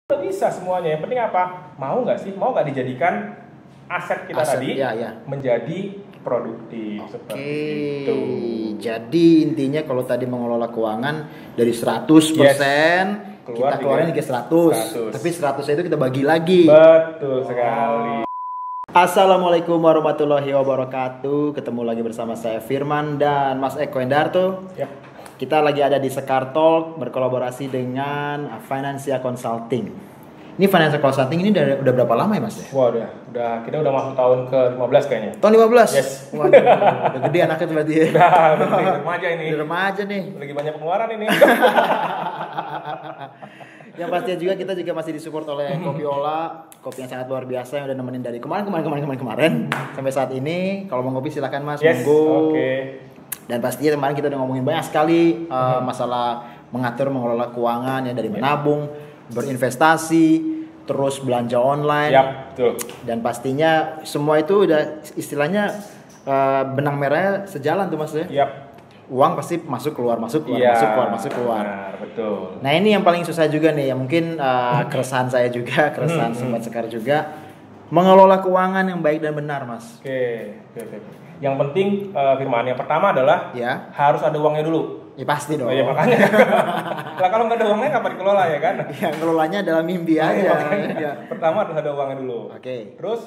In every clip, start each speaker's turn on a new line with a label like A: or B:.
A: Bisa semuanya. Yang penting apa? Mau nggak sih? Mau nggak dijadikan aset kita tadi menjadi produktif seperti itu.
B: Jadi intinya kalau tadi mengelola keuangan dari 100% kita keluarin ke 100. Tapi 100 itu kita bagi lagi.
A: Betul sekali.
B: Assalamualaikum warahmatullahi wabarakatuh. Ketemu lagi bersama saya Firman dan Mas Eko Endarto. Kita lagi ada di Sekar Talk berkolaborasi dengan Financial Consulting. Ini Financial Consulting ini udah berapa lama ya Mas?
A: Wah udah kita udah masuk tahun ke-15 kayaknya.
B: Tahun 15?
A: Yes.
B: Waduh, udah gede anaknya tuh berarti ya.
A: Udah remaja ini.
B: Udah remaja nih.
A: Lagi banyak pengeluaran ini.
B: Yang pastinya juga kita juga masih disupport oleh Kopiola, kopi yang sangat luar biasa yang udah nemenin dari kemarin sampai saat ini. Kalau mau ngopi silakan Mas, monggo.
A: Oke.
B: Dan pastinya kemarin kita udah ngomongin banyak sekali masalah mengelola keuangan ya, dari menabung, berinvestasi, terus belanja online.
A: Betul.
B: Dan pastinya semua itu udah istilahnya benang merahnya sejalan tuh Mas ya. Uang pasti masuk keluar.
A: Benar, betul.
B: Nah ini yang paling susah juga nih, yang mungkin keresahan saya juga, keresahan Sobat Sekar juga, mengelola keuangan yang baik dan benar Mas.
A: Oke. Yang penting Firman, yang pertama adalah harus ada uangnya dulu.
B: Ya pasti dong.
A: Ya makanya. Lah kalau nggak ada uangnya nggak dikelola ya kan?
B: Ya ngelolanya dalam mimpi aja.
A: Pertama harus ada uangnya dulu.
B: Oke.
A: Terus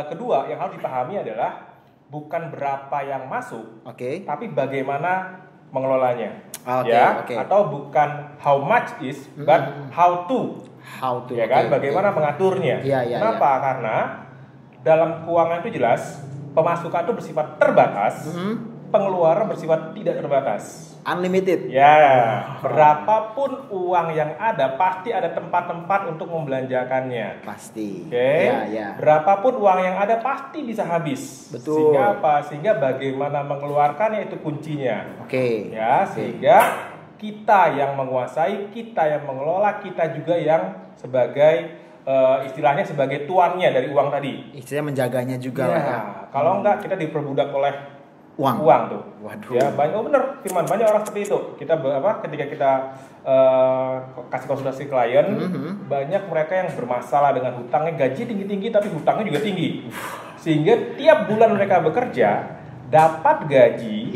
A: kedua yang harus dipahami adalah bukan berapa yang masuk, tapi bagaimana mengelolanya. Atau bukan how much is, but how to. Ya kan? Bagaimana mengaturnya. Kenapa? Karena dalam keuangan itu jelas pemasukan itu bersifat terbatas, pengeluaran bersifat tidak terbatas.
B: Unlimited.
A: Berapapun uang yang ada pasti ada tempat-tempat untuk membelanjakannya.
B: Pasti.
A: Berapapun uang yang ada pasti bisa habis.
B: Betul.
A: Sehingga apa? Sehingga bagaimana mengeluarkannya itu kuncinya. Sehingga kita yang menguasai, kita yang mengelola, kita juga yang sebagai istilahnya sebagai tuannya dari uang tadi.
B: Istilahnya menjaganya juga.
A: Kalau enggak kita diperbudak oleh uang tuh.
B: Waduh.
A: Ya banyak. Bener Firman, banyak orang seperti itu. Ketika kita kasih konsultasi klien, banyak mereka yang bermasalah dengan hutangnya, gaji tinggi-tinggi tapi hutangnya juga tinggi. Sehingga tiap bulan mereka bekerja dapat gaji,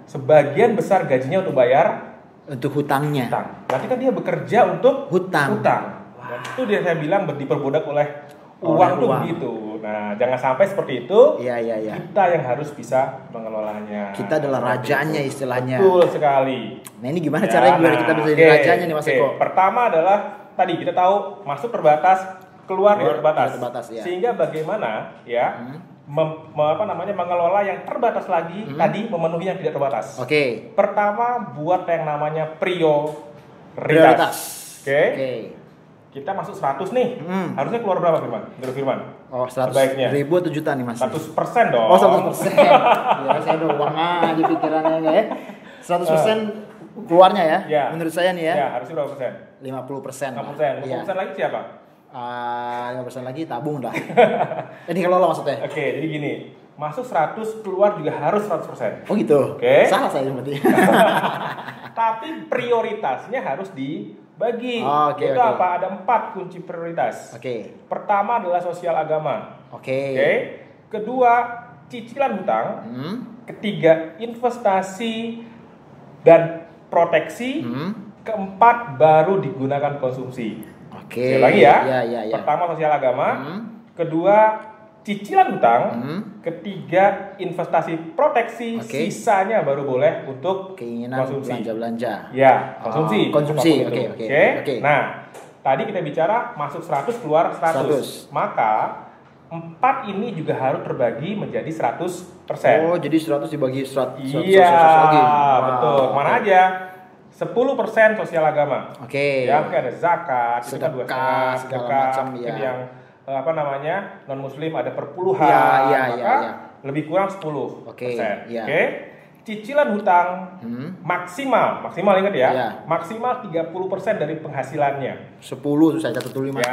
A: sebagian besar gajinya untuk bayar
B: hutangnya.
A: Berarti kan dia bekerja untuk hutang. Dan itu dia saya bilang diperbudak oleh uang tuh begitu. Nah, jangan sampai seperti itu. Kita yang harus bisa mengelolanya.
B: Kita adalah rajanya istilahnya.
A: Betul sekali.
B: Nah, ini gimana caranya biar kita bisa jadi rajanya nih Mas Eko?
A: Pertama adalah tadi kita tahu masuk terbatas, keluar terbatas. Sehingga bagaimana mengelola yang terbatas lagi tadi memenuhi yang tidak terbatas. Pertama buat yang namanya prioritas. Kita masuk 100 nih, harusnya keluar berapa Firman? Menurut Firman?
B: 100 ribu atau juta nih Mas?
A: 100% dong.
B: 100%. Ya saya udah uang aja pikirannya ya. 100% keluarnya ya. Menurut saya nih ya.
A: Harusnya berapa persen?
B: 50%.
A: 50% lagi siapa?
B: 50% lagi tabung dah. Ini kalau lo maksudnya?
A: Jadi gini, masuk 100 keluar juga harus 100%.
B: Oh gitu. Salah saya berarti. Tapi prioritasnya harus dibagi. Itu apa? Ada 4 kunci prioritas. Pertama adalah sosial agama. Kedua, cicilan hutang. Ketiga, investasi dan proteksi. Keempat, baru digunakan konsumsi. Lagi ya. Pertama sosial agama. Kedua, cicilan hutang. Ketiga, investasi proteksi. Sisanya baru boleh untuk keinginan
A: konsumsi.
B: Belanja.
A: Konsumsi. Nah, tadi kita bicara masuk 100 keluar 100. Maka 4 ini juga harus terbagi menjadi 100%.
B: Jadi 100 dibagi 100
A: lagi. Betul. Mana aja? 10% sosial agama. Mungkin ada zakat,
B: sedekah, segala macam
A: yang non muslim ada perpuluhan, lebih kurang 10%. Cicilan hutang maksimal ingat ya, maksimal 30% dari penghasilannya.
B: 10 saya catat dulu Mas,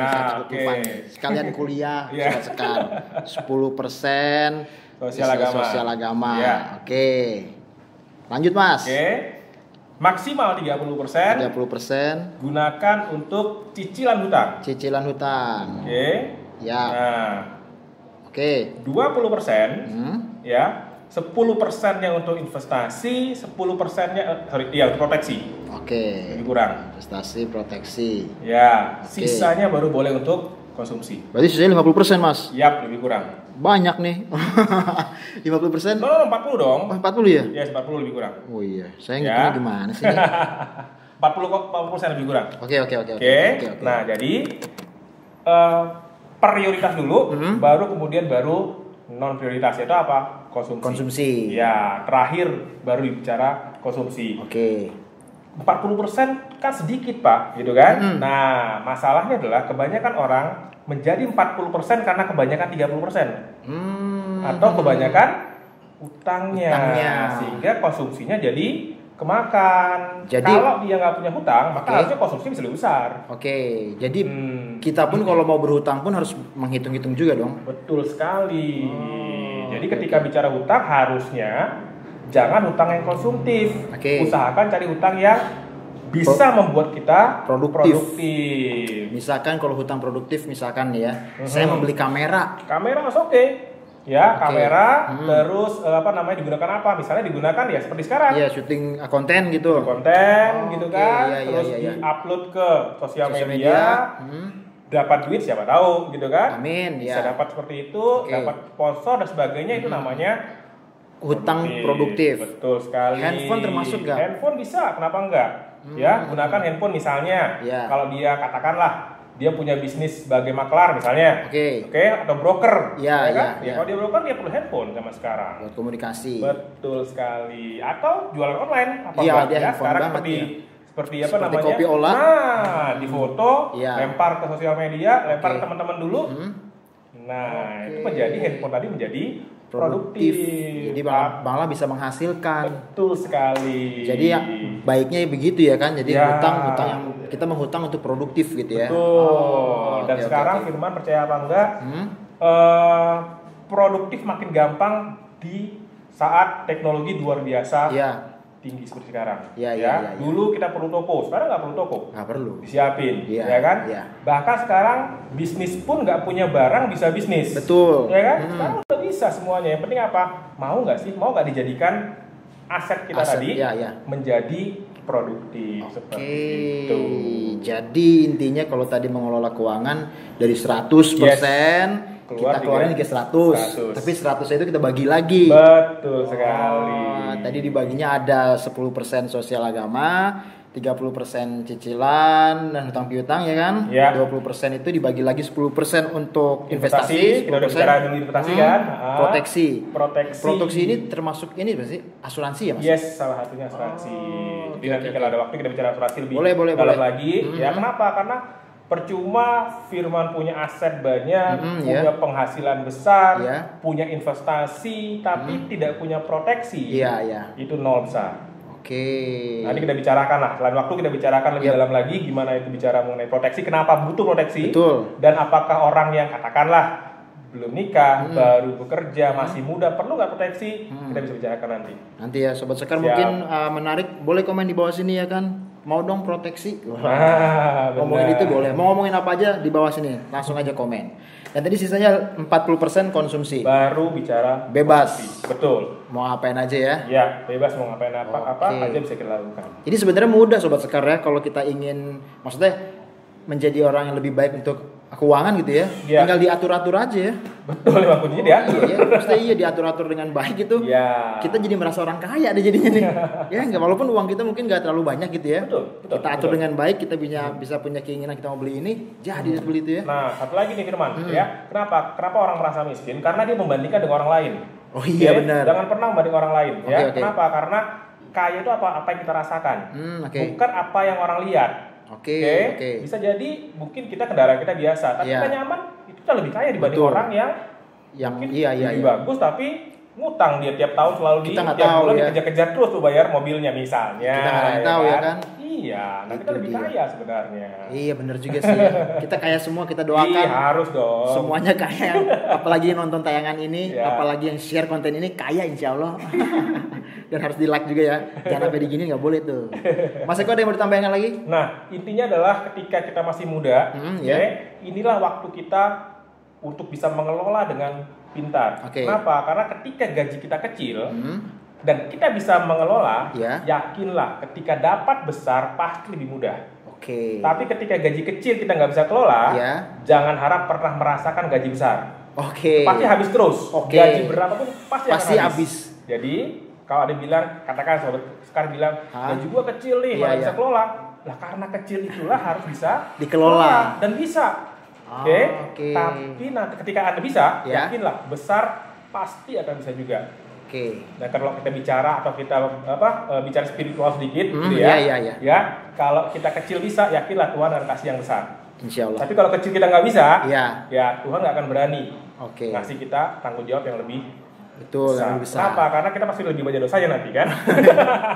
B: sekalian kuliah Sekar. 10% sosial agama. Lanjut Mas.
A: Maksimal 30%.
B: 30%.
A: Gunakan untuk cicilan hutang.
B: Cicilan hutang.
A: Oke.
B: Ya.
A: Nah.
B: Oke.
A: 20%. Ya. 10%-nya untuk investasi, 10%-nya untuk proteksi.
B: Oke.
A: Lebih kurang.
B: Investasi, proteksi.
A: Ya. Sisanya baru boleh untuk konsumsi.
B: Berarti sisanya 50%, Mas?
A: Yap, lebih kurang.
B: Banyak nih. 50%?
A: No, 40 dong.
B: Oh, 40 ya?
A: Ya, 40 lebih kurang.
B: Oh iya, saya ngitungnya gimana sih?
A: 40% lebih kurang.
B: Oke.
A: Nah, jadi prioritas dulu, baru non prioritas. Itu apa? Konsumsi. Ya, terakhir baru bicara konsumsi.
B: Oke.
A: 40% kan sedikit, Pak, gitu kan? Nah, masalahnya adalah kebanyakan orang menjadi 40% karena kebanyakan 30%. Atau kebanyakan utangnya. Sehingga konsumsinya jadi kemakan. Jadi, kalau dia nggak punya hutang, maka harusnya konsumsi bisa lebih besar.
B: Oke. Jadi kita pun kalau mau berhutang pun harus menghitung-hitung juga dong.
A: Betul sekali. Jadi ketika bicara hutang harusnya jangan hutang yang konsumtif. Usahakan cari hutang yang bisa membuat kita produktif.
B: Misalkan kalau hutang produktif, misalkan ya, saya membeli kamera.
A: Kamera mas oke. Ya, kamera, terus digunakan apa? Misalnya digunakan ya seperti sekarang.
B: Iya, syuting konten gitu.
A: Gitu kan. Terus di-upload ke sosial media. Dapat duit siapa tahu gitu kan.
B: Amin.
A: Bisa dapat seperti itu, dapat sponsor dan sebagainya, itu namanya
B: hutang produktif.
A: Betul sekali.
B: Handphone termasuk nggak?
A: Handphone bisa, kenapa enggak? Ya, gunakan handphone misalnya. Kalau dia katakanlah dia punya bisnis sebagai maklar misalnya, atau broker, kan? Kalau dia broker dia perlu handphone sama sekarang.
B: Buat komunikasi.
A: Betul sekali. Atau jualan online,
B: dia
A: sekarang seperti namanya?
B: Kopi olah.
A: Nah, di foto, lempar ke sosial media, lempar ke teman-teman dulu. Nah, itu menjadi handphone tadi menjadi produktif.
B: Jadi malah bisa menghasilkan.
A: Betul sekali.
B: Jadi ya baiknya begitu ya kan. Jadi hutang yang kita menghutang untuk produktif gitu ya.
A: Betul. Dan sekarang Firman percaya apa enggak? Produktif makin gampang di saat teknologi luar biasa. Tinggi seperti sekarang. Dulu kita perlu toko, sekarang nggak perlu toko.
B: Nggak perlu.
A: Disiapin, ya kan? Bahkan sekarang bisnis pun nggak punya barang bisa bisnis.
B: Betul.
A: Ya kan? Sekarang udah bisa semuanya. Yang penting apa? Mau nggak sih? Mau nggak dijadikan aset kita tadi menjadi produktif seperti itu.
B: Jadi intinya kalau tadi mengelola keuangan dari 100%. Kita keluarin ke 100. Tapi 100 itu kita bagi lagi.
A: Betul sekali.
B: Tadi dibaginya ada 10% sosial agama, 30% cicilan dan hutang piutang ya kan? 20% itu dibagi lagi 10% untuk investasi.
A: Kita udah bicara dulu investasi kan?
B: Proteksi ini termasuk ini berarti asuransi ya Mas?
A: Yes, salah satunya asuransi. Jadi nanti kalau ada waktu kita bicara asuransi lebih
B: dalam
A: lagi. Ya kenapa? Karena percuma Firman punya aset banyak, punya penghasilan besar, punya investasi, tapi tidak punya proteksi. Itu nol besar. Nanti kita bicarakan lah, lain waktu kita bicarakan lebih dalam lagi gimana itu bicara mengenai proteksi, kenapa butuh proteksi, dan apakah orang yang katakanlah belum nikah, baru bekerja, masih muda, perlu nggak proteksi? Kita bisa bicarakan nanti.
B: Nanti ya Sobat Sekar mungkin menarik, boleh komen di bawah sini ya kan? Mau dong proteksi? Ngomongin itu boleh. Mau ngomongin apa aja di bawah sini, langsung aja komen. Dan tadi sisanya 40% konsumsi.
A: Baru bicara
B: bebas.
A: Konsumsi. Betul.
B: Mau ngapain aja ya?
A: Ya, bebas mau ngapain apa aja bisa kita lakukan.
B: Jadi sebenarnya mudah Sobat Sekar ya kalau kita ingin, maksudnya menjadi orang yang lebih baik untuk keuangan gitu ya. Tinggal diatur-atur aja ya.
A: Betul, memang kuncinya diatur.
B: Maksudnya diatur-atur dengan baik gitu. Kita jadi merasa orang kaya deh jadinya nih. Ya enggak, walaupun uang kita mungkin enggak terlalu banyak gitu ya.
A: Betul.
B: Kita atur dengan baik, kita bisa punya keinginan kita mau beli ini, jadi beli itu ya.
A: Nah, satu lagi nih Firman, ya. Kenapa orang merasa miskin? Karena dia membandingkan dengan orang lain.
B: Oh iya benar.
A: Jangan pernah membandingkan orang lain ya. Kenapa? Karena kaya itu apa yang kita rasakan. Bukan apa yang orang lihat. Oke. Bisa jadi mungkin kendaraan kita biasa, tapi kita nyaman, itu kita lebih kaya dibanding orang yang mungkin lebih bagus tapi ngutang dia tiap tahun selalu tiap bulan dikejar-kejar terus tuh bayar mobilnya misalnya.
B: Kita nggak tahu ya kan?
A: Iya, nanti kita lebih kaya sebenarnya.
B: Iya benar juga sih. Kita kaya semua, kita doakan.
A: Iya harus dong.
B: Semuanya kaya, apalagi yang nonton tayangan ini, apalagi yang share konten ini kaya insya Allah. Dan harus di like juga ya. Jangan sampai digini nggak boleh tuh. Mas Eko ada yang mau ditambahkan lagi?
A: Nah, intinya adalah ketika kita masih muda, inilah waktu kita untuk bisa mengelola dengan pintar. Kenapa? Karena ketika gaji kita kecil dan kita bisa mengelola, yakinlah ketika dapat besar pasti lebih mudah. Tapi ketika gaji kecil kita nggak bisa kelola, jangan harap pernah merasakan gaji besar. Pasti habis terus. Gaji berapapun pasti habis. Jadi kalau ada bilang, katakan sobat sekarang bilang, gaji gua kecil nih, nggak bisa kelola. Lah karena kecil itulah harus bisa
B: dikelola
A: dan bisa. Tapi nanti ketika Anda bisa, yakinlah besar pasti akan bisa juga. Nah kalau kita bicara atau kita bicara spiritual sedikit, gitu ya. Kalau kita kecil bisa, yakinlah Tuhan akan kasih yang besar.
B: Insya Allah.
A: Tapi kalau kecil kita nggak bisa, ya Tuhan nggak akan berani ngasih kita tanggung jawab yang lebih
B: besar.
A: Kenapa? Karena kita pasti lebih banyak dosanya nanti kan.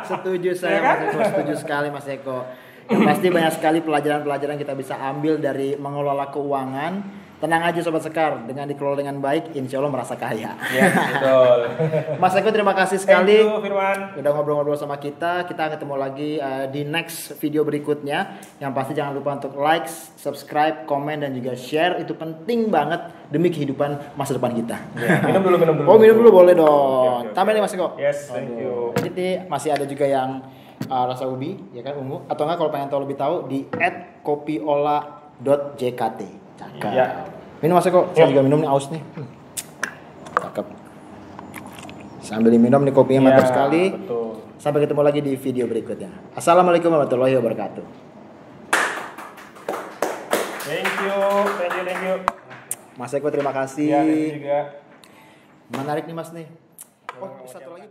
B: Setuju saya, Mas Eko. Setuju sekali Mas Eko. Yang pasti banyak sekali pelajaran-pelajaran kita bisa ambil dari mengelola keuangan. Tenang aja Sobat Sekar, dengan dikelola dengan baik, insya Allah merasa kaya.
A: Betul.
B: Mas Eko terima kasih sekali.
A: Thank you, Firman.
B: Udah ngobrol-ngobrol sama kita. Kita ketemu lagi di next video berikutnya. Yang pasti jangan lupa untuk like, subscribe, komen, dan juga share. Itu penting banget demi kehidupan masa depan kita.
A: Minum dulu.
B: Oh minum dulu boleh dong. Tambah nih Mas Eko.
A: Yes, thank you.
B: Jadi masih ada juga yang rasa ubi, ya kan ungu. Atau enggak kalau pengen tahu lebih tahu di @kopiola.jkt. Cakep. Minum Mas Eko, saya juga minum nih aus nih. Cakep. Sambil diminum nih kopinya mantap sekali.
A: Betul.
B: Sampai ketemu lagi di video berikutnya. Assalamualaikum warahmatullahi wabarakatuh.
A: Thank you.
B: Mas Eko terima kasih.
A: Iya, juga.
B: Menarik nih Mas nih. Oh, satu lagi.